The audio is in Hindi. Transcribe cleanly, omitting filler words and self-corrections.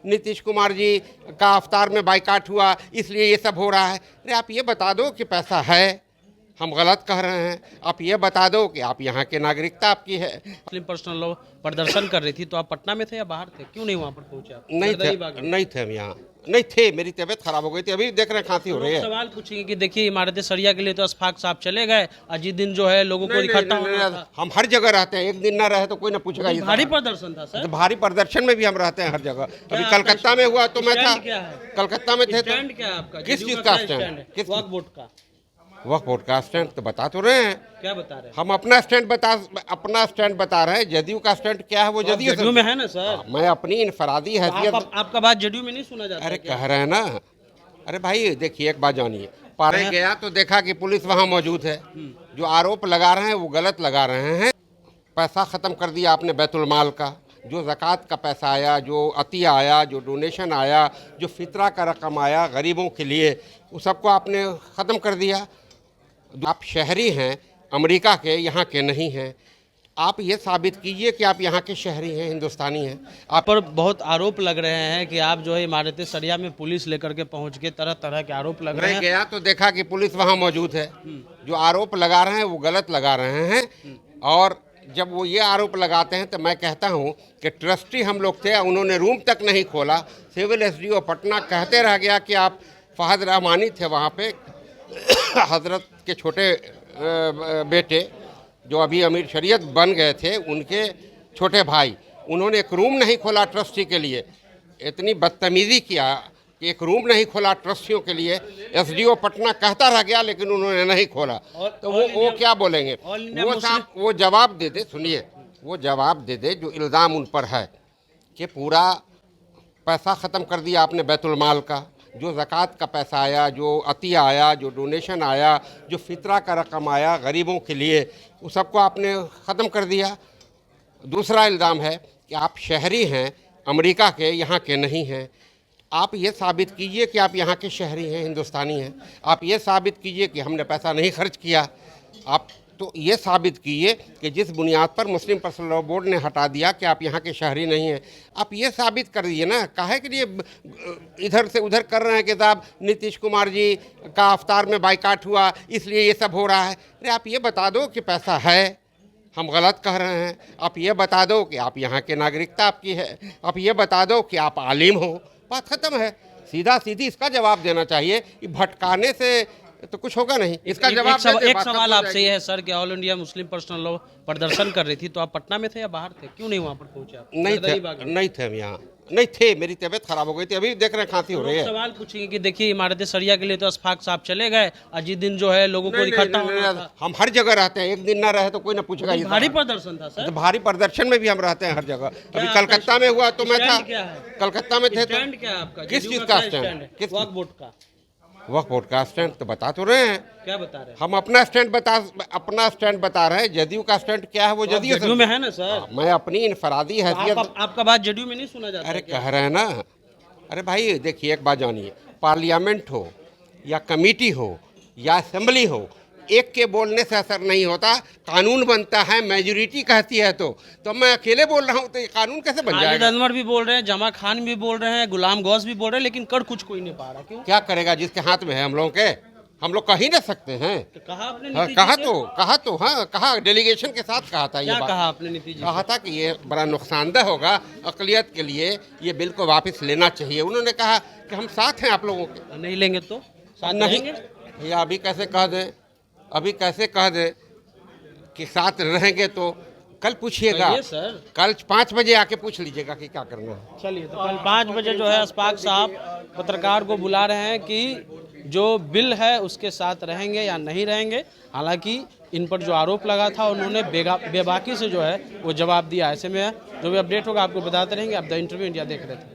नीतीश कुमार जी का अवतार में बाइकाट हुआ, इसलिए ये सब हो रहा है। अरे आप ये बता दो कि पैसा है, हम गलत कह रहे हैं। आप ये बता दो कि आप यहाँ के नागरिकता आपकी है। मुस्लिम पर्सनल लॉ प्रदर्शन कर रही थी, तो आप पटना में थे या बाहर थे? क्यों नहीं वहाँ पर पहुँचे आप? नहीं थे हम यहाँ नहीं थे, मेरी तबीयत खराब हो गई थी, अभी देख रहे हैं खांसी हो रही है। सवाल पूछेंगे कि देखिए इमारत सरिया के लिए तो अशफाक साहब चले गए, अजी दिन जो है लोगों को इकट्ठा होना था। हम हर जगह रहते हैं, एक दिन ना रहे तो कोई ना पूछेगा। ये भारी प्रदर्शन था सर। तो भारी प्रदर्शन में भी हम रहते हैं हर जगह। अभी कलकत्ता में हुआ तो मैं था, कलकत्ता में थे। स्टैंड क्या है आपका? किस चीज का स्टैंड? किस वक्फ बोर्ड का? वक्फ बोर्ड का स्टैंड तो बता तो रहे हैं। क्या बता रहे हैं? हम अपना स्टैंड बता रहे हैं। जदयू का स्टैंड क्या है वो जदयू में है ना सर। मैं अपनी इनफरादी हैसियत। आपका बात जदयू में नहीं सुना जाता? अरे कह रहे हैं ना। अरे भाई देखिए, एक बात जानिए, पारे गया तो देखा कि पुलिस वहाँ मौजूद है। जो आरोप लगा रहे हैं वो गलत लगा रहे हैं। पैसा ख़त्म कर दिया आपने बैतुल माल का, जो ज़कात का पैसा आया, जो अतिया आया, जो डोनेशन आया, जो फितरा का रकम आया गरीबों के लिए, वो सबको आपने ख़त्म कर दिया। आप शहरी हैं अमेरिका के, यहाँ के नहीं हैं। आप ये साबित कीजिए कि आप यहाँ के शहरी हैं, हिंदुस्तानी हैं। आप पर बहुत आरोप लग रहे हैं कि आप जो है इमारत सरिया में पुलिस लेकर के पहुँच के तरह तरह के आरोप लग रहे हैं। गया तो देखा कि पुलिस वहाँ मौजूद है। जो आरोप लगा रहे हैं वो गलत लगा रहे हैं। और जब वो ये आरोप लगाते हैं तो मैं कहता हूँ कि ट्रस्टी हम लोग थे, उन्होंने रूम तक नहीं खोला। सिविल एसडीओ पटना कहते रह गया कि आप फहद रहमानी थे वहाँ पे, हजरत के छोटे बेटे जो अभी अमीर शरीयत बन गए थे, उनके छोटे भाई, उन्होंने एक रूम नहीं खोला ट्रस्टी के लिए। इतनी बदतमीज़ी किया कि एक रूम नहीं खोला ट्रस्टियों के लिए। एसडीओ पटना कहता रह गया लेकिन उन्होंने नहीं खोला। तो वो क्या बोलेंगे? वो साहब वो जवाब दे दे, सुनिए, वो जवाब दे दे जो इल्ज़ाम उन पर है कि पूरा पैसा ख़त्म कर दिया आपने बैतुल माल का, जो ज़कात का पैसा आया, जो अतिया आया, जो डोनेशन आया, जो फितरा का रकम आया गरीबों के लिए, वो सबको आपने ख़त्म कर दिया। दूसरा इल्ज़ाम है कि आप शहरी हैं अमेरिका के, यहाँ के नहीं हैं। आप ये साबित कीजिए कि आप यहाँ के शहरी हैं, हिंदुस्तानी हैं। आप ये साबित कीजिए कि हमने पैसा नहीं खर्च किया। आप तो ये साबित कीजिए कि जिस बुनियाद पर मुस्लिम पर्सनल लॉ बोर्ड ने हटा दिया कि आप यहाँ के शहरी नहीं हैं, आप ये साबित कर दीजिए ना। काहे के लिए इधर से उधर कर रहे हैं कि साहब नीतीश कुमार जी का अवतार में बाइकाट हुआ, इसलिए ये सब हो रहा है। अरे आप ये बता दो कि पैसा है, हम गलत कह रहे हैं। आप ये बता दो कि आप यहाँ के नागरिकता आपकी है। आप ये बता दो कि आप आलिम हो। बात ख़त्म है। सीधा सीधी इसका जवाब देना चाहिए। कि भटकाने से तो कुछ होगा नहीं। इसका जवाब एक सवाल आपसे ये है सर कि all India Muslim personal law प्रदर्शन कर रही थी, तो आप पटना में थे या बाहर थे? क्यों नहीं वहाँ पर पहुँचे आप? नहीं थे हम यहाँ नहीं थे, मेरी तबीयत खराब हो गई थी, अभी देख रहे हैं खांसी हो रही है। सवाल पूछेंगे कि देखिए इमारत सरिया के लिए तो अशफाक साहब चले गए, अजी दिन जो है लोगों को इकट्ठा होना था। हम हर जगह रहते हैं, एक दिन ना रहे तो कोई ना पूछेगा। भारी प्रदर्शन था सर। भारी प्रदर्शन में भी हम रहते हैं हर जगह। अभी कलकत्ता में हुआ तो मैं था, कलकत्ता में थे। स्टैंड क्या है आपका? किस चीज का स्टैंड? किस वक्फ बोर्ड का? वक्फ बोर्ड का स्टैंड तो बता तो रहे हैं। क्या बता रहे हैं? हम अपना स्टैंड बता रहे हैं। जदयू का स्टैंड क्या है वो जदयू में है ना सर। मैं अपनी इनफरादी हैसियत। आपका बात जदयू में नहीं सुना जाता? अरे कह रहे हैं ना। अरे भाई देखिए, एक बात जानिए, पार्लियामेंट हो या कमेटी हो या असेंबली हो, एक के बोलने से असर नहीं होता। कानून बनता है, मेजोरिटी कहती है। तो मैं अकेले बोल रहा हूँ तो ये कानून कैसे बन जाएगा? खालिद अनवर भी बोल रहे हैं, जमा खान भी बोल रहे हैं, गुलाम गौस भी बोल रहे हैं, लेकिन कर कुछ कोई नहीं पा रहा। क्यों? क्या करेगा जिसके हाथ में है? हम लोग के, हम लोग कह ही नहीं सकते हैं। तो कहा आपने? कहा डेलीगेशन के साथ कहा था। ये बात कहा आपने? नीतीश कहा था कि ये बड़ा नुकसानदेह होगा अक़लियत के लिए, ये बिल को वापस लेना चाहिए। उन्होंने कहा कि हम साथ हैं आप लोगों के। नहीं लेंगे तो साथ नहीं भैया, अभी कैसे कह दें? अभी कैसे कह दें कि साथ रहेंगे? तो कल पूछिएगा, कल 5 बजे आके पूछ लीजिएगा कि क्या करना है। चलिए, तो कल 5 बजे जो है अशफाक साहब पत्रकार को बुला रहे हैं कि जो बिल है उसके साथ रहेंगे या नहीं रहेंगे। हालांकि इन पर जो आरोप लगा था उन्होंने बेबाकी से जो है वो जवाब दिया। ऐसे में जो भी अपडेट होगा आपको बताते रहेंगे। आप द इंटरव्यू इंडिया देख रहे थे।